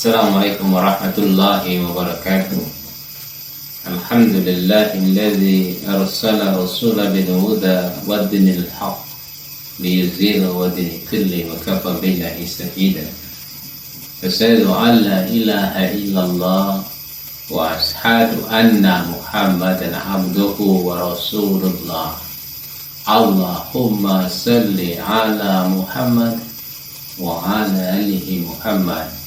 Assalamualaikum warahmatullahi wabarakatuh. Alhamdulillahilladzi arsala rasulahu bil huda wa dinil haqq liyuzila wa din kulli wa kafa billahi shahida. Asyhadu an la ilaha illallah wa asyhadu anna Muhammadan abduhu wa rasulullah. Allahumma salli ala Muhammad wa ala alihi Muhammad.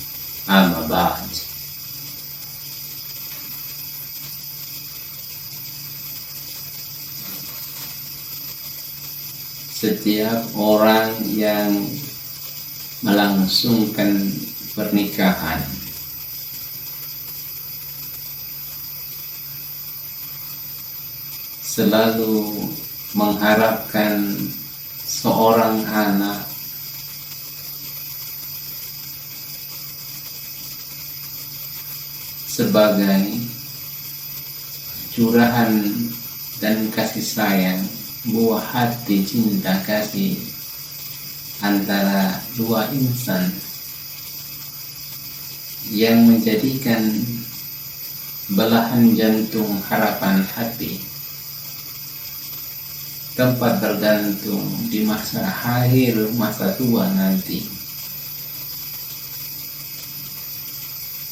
Amma ba'd. Setiap orang yang melangsungkan pernikahan selalu mengharapkan seorang anak sebagai curahan dan kasih sayang, buah hati cinta kasih antara dua insan yang menjadikan belahan jantung harapan hati, tempat bergantung di masa akhir masa tua nanti,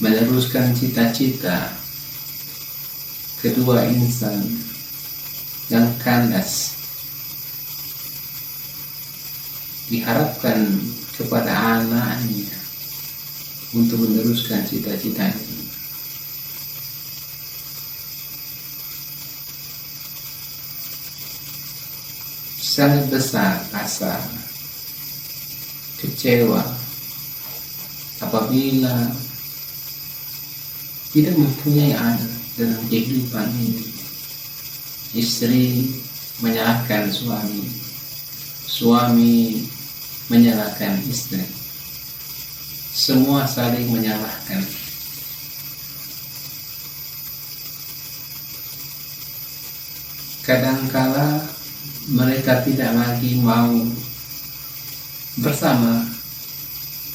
meneruskan cita-cita kedua insan yang kandas, diharapkan kepada anaknya untuk meneruskan cita-cita ini. Sangat besar rasa kecewa apabila tidak mempunyai anak dalam kehidupan ini. Istri menyalahkan suami, suami menyalahkan istri, semua saling menyalahkan. Kadangkala mereka tidak lagi mau bersama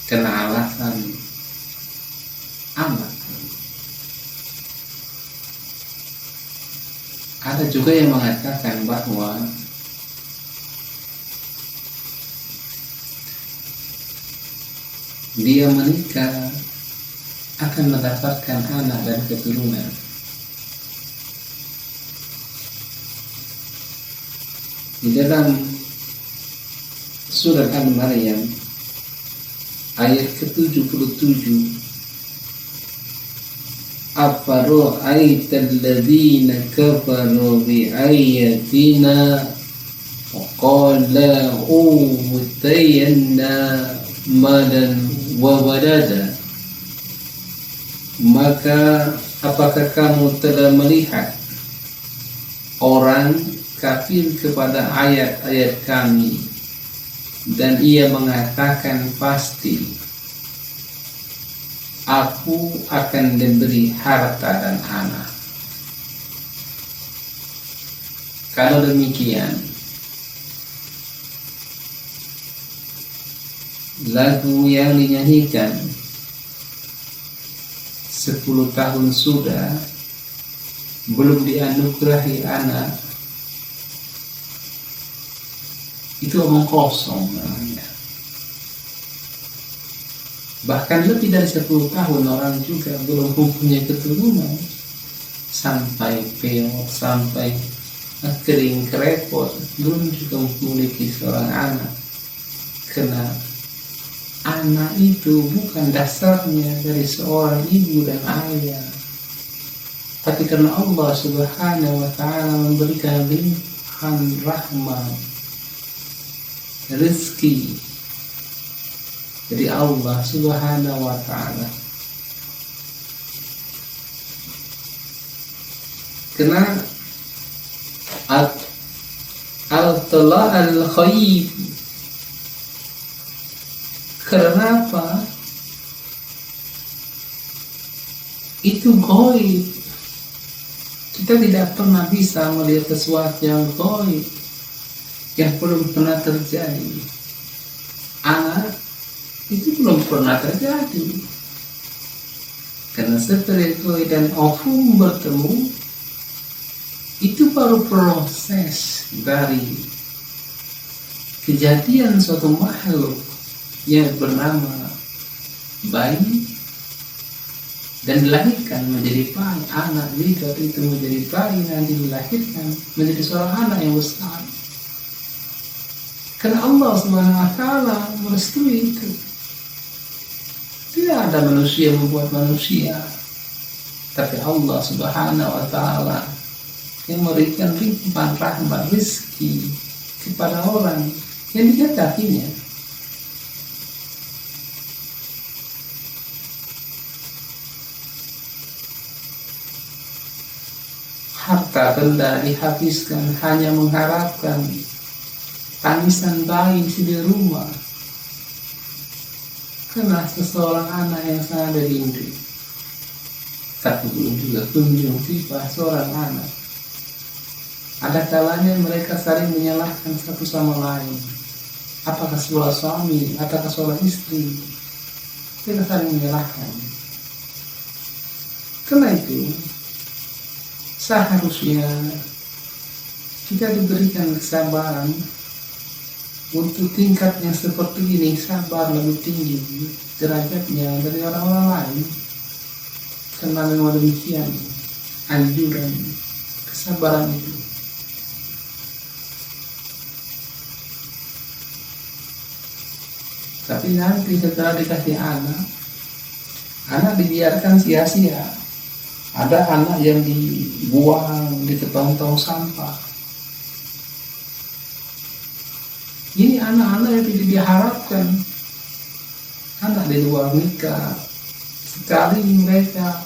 karena alasan anak. Ada juga yang mengatakan bahwa dia menikah akan mendapatkan anak dan keturunan. Di dalam surat Al-Maryam ayat ke-77, afara'aital ladzina kafaru bi ayatina qala utayanna malan wa walada. Maka apakah kamu telah melihat orang kafir kepada ayat-ayat kami dan ia mengatakan pasti aku akan diberi harta dan anak. Kalau demikian, lagu yang dinyanyikan 10 tahun sudah belum dianugerahi anak, itu omong kosong namanya. Bahkan lebih dari 10 tahun orang juga belum mempunyai keturunan, sampai peot, sampai kering kerepot, belum juga memiliki seorang anak. Karena anak itu bukan dasarnya dari seorang ibu dan ayah, tapi karena Allah Subhanahu wa ta'ala memberikan limpahan rahmat, rezeki dari Allah Subhanahu wa ta'ala. Karena al-tala al-khayb. Karena apa? Itu ghaib. Kita tidak pernah bisa melihat sesuatu yang ghaib, yang belum pernah terjadi. Anak itu belum pernah terjadi. Karena spiritual dan ovum bertemu, itu baru proses dari kejadian suatu makhluk yang bernama bayi dan dilahirkan menjadi bayi, anak juga itu menjadi bayi, nanti dilahirkan menjadi seorang anak yang besar. Karena Allah SWT merestui itu. Tidak ada manusia yang membuat manusia, tapi Allah SWT yang memberikan limpahan rahmat rezeki kepada orang yang diketahuinya. Harta benda dihabiskan hanya mengharapkan tangisan bayi di rumah karena seseorang anak yang sangat rindu, tapi belum juga kunjung tiba seorang anak. Ada kalanya mereka saling menyalahkan satu sama lain, apakah seorang suami ataukah seorang istri, mereka saling menyalahkan. Karena itu seharusnya kita diberikan kesabaran untuk tingkat yang seperti ini, sabar lebih tinggi derajatnya dari orang-orang lain. Karena memang demikian anjuran kesabaran itu. Tapi nanti setelah dikasih anak dibiarkan sia-sia. Ada anak yang dibuang di tong sampah. Ini anak-anak yang tidak diharapkan. Anak di luar nikah. Sekali mereka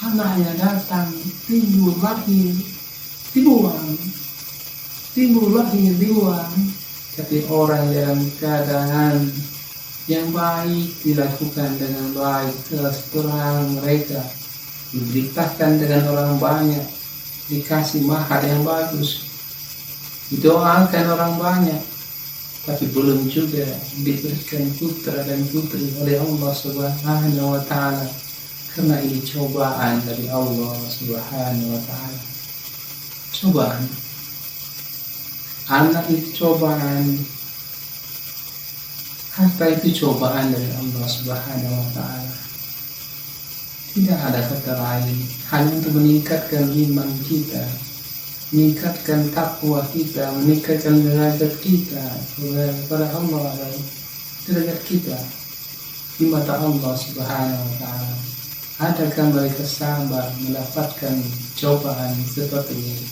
anaknya datang, timbul lahir, dibuang. Timbul lahir, dibuang. Tapi orang dalam keadaan yang baik dilakukan dengan baik, terus terang mereka diberitakan dengan orang banyak, dikasih mahar yang bagus, didoakan orang banyak, tapi belum juga diberikan putra dan putri oleh Allah Subhanahu wa Ta'ala. Karena ini cobaan dari Allah Subhanahu wa Ta'ala. Cobaan. Anak itu cobaan, harta itu cobaan dari Allah Subhanahu wa Ta'ala. Tidak ada kata lain, hanya untuk meningkatkan iman kita, meningkatkan takwa kita, meningkatkan derajat kita kepada Allah dan derajat kita di mata Allah Subhanahu wa Ta'ala. Adakah mereka sabar mendapatkan cobaan seperti ini?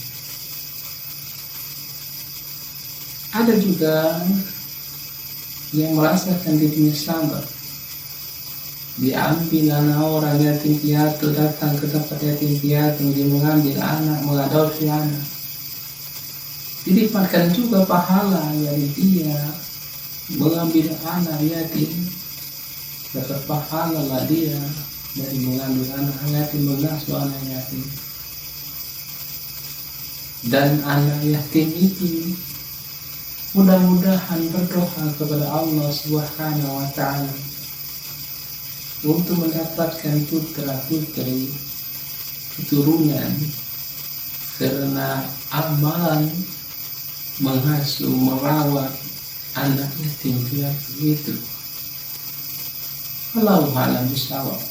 Ada juga yang merasakan dirinya sabar. Diambil anak orang yatim piatu, datang ke tempat yatim piatu, dia mengambil anak, mengadopsi anak. Dilipatkan juga pahala dari dia mengambil anak yatim. Dapat pahala lah dia dari mengambil anak yatim, mengasuh anak yatim. Dan anak yatim itu mudah-mudahan berdoa kepada Allah Subhanahu wa Ta'ala untuk mendapatkan putra-putri keturunan, karena amalan mengasuh, merawat anak yatim piatu itu. Allahu a'lam bishawab.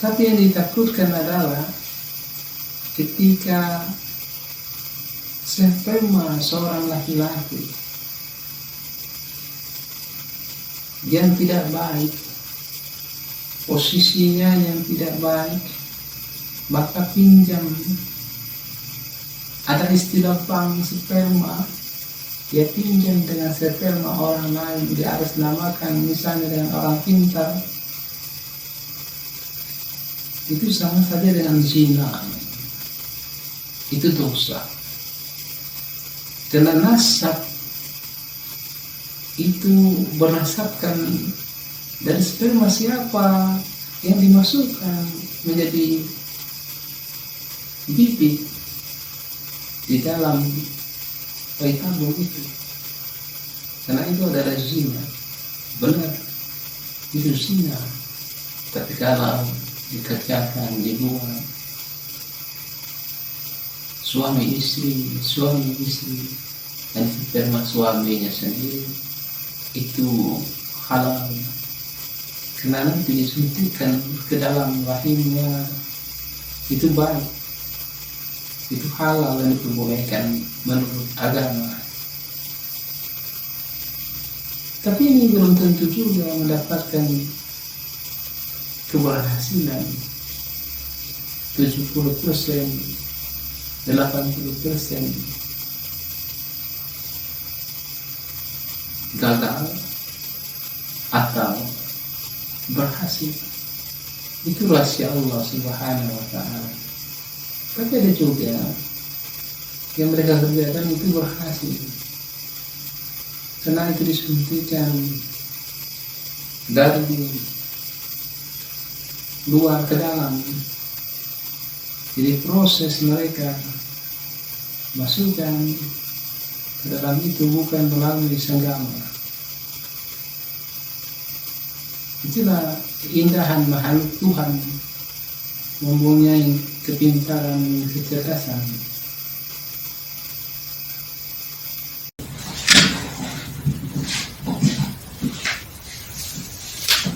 Tapi yang ditakutkan adalah ketika sperma seorang laki-laki yang tidak baik, posisinya yang tidak baik, maka pinjam. Ada istilah bank sperma, dia pinjam dengan sperma orang lain, dia harus namakan misalnya dengan orang pintar. Itu sama saja dengan zina. Itu dosa. Karena nasab itu bernasabkan dari sperma siapa yang dimasukkan menjadi bibit di dalam bayi tabung itu, karena itu adalah zina, benar itu zina. Tapi kalau dikerjakan, dibuat suami istri dan sperma suaminya sendiri itu halal, karena nanti disuntikkan ke dalam rahimnya, itu baik, itu halal dan diperbolehkan menurut agama. Tapi ini belum tentu juga mendapatkan keberhasilan 70%, 80% gagal atau berhasil. Itu rahasia Allah Subhanahu wa ta'ala. Tapi ada juga yang mereka kerjakan itu berhasil, karena itu disuntikan dari luar ke dalam. Jadi proses mereka masukkan ke dalam itu bukan melalui senggama. Itulah keindahan makhluk Tuhan, mempunyai kepintaran, kecerdasan.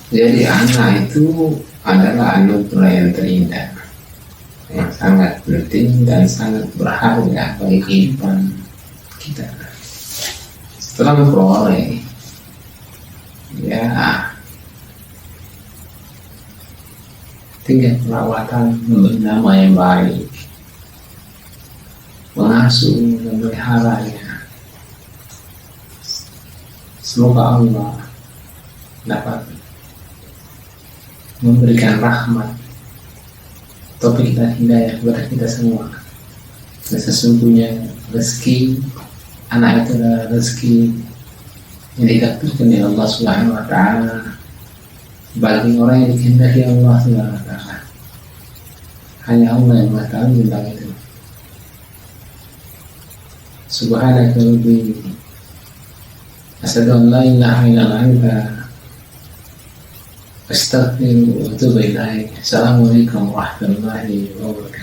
Jadi anak itu adalah anugerah yang terindah, yang sangat penting dan sangat berharga bagi kehidupan kita. Setelah memperoleh, ya tinggal perawatan, memberi nama yang baik, mengasuh dan meliharanya. Semoga Allah dapat memberikan rahmat, taufik dan hidayah kepada kita semua. Dan sesungguhnya rezeki anak itu adalah rezeki yang ditakdirkan oleh Allah Subhanahu wa ta'ala bagi orang yang dikehendaki Allah Subhanahu wa ta'ala. Hanya Allah yang mengetahui tentang itu. Subhanaka rabbi asyhadu an la ilaha illa anta astaghfiruka wa atubu ilaik. Assalamualaikum warahmatullahi wabarakatuh.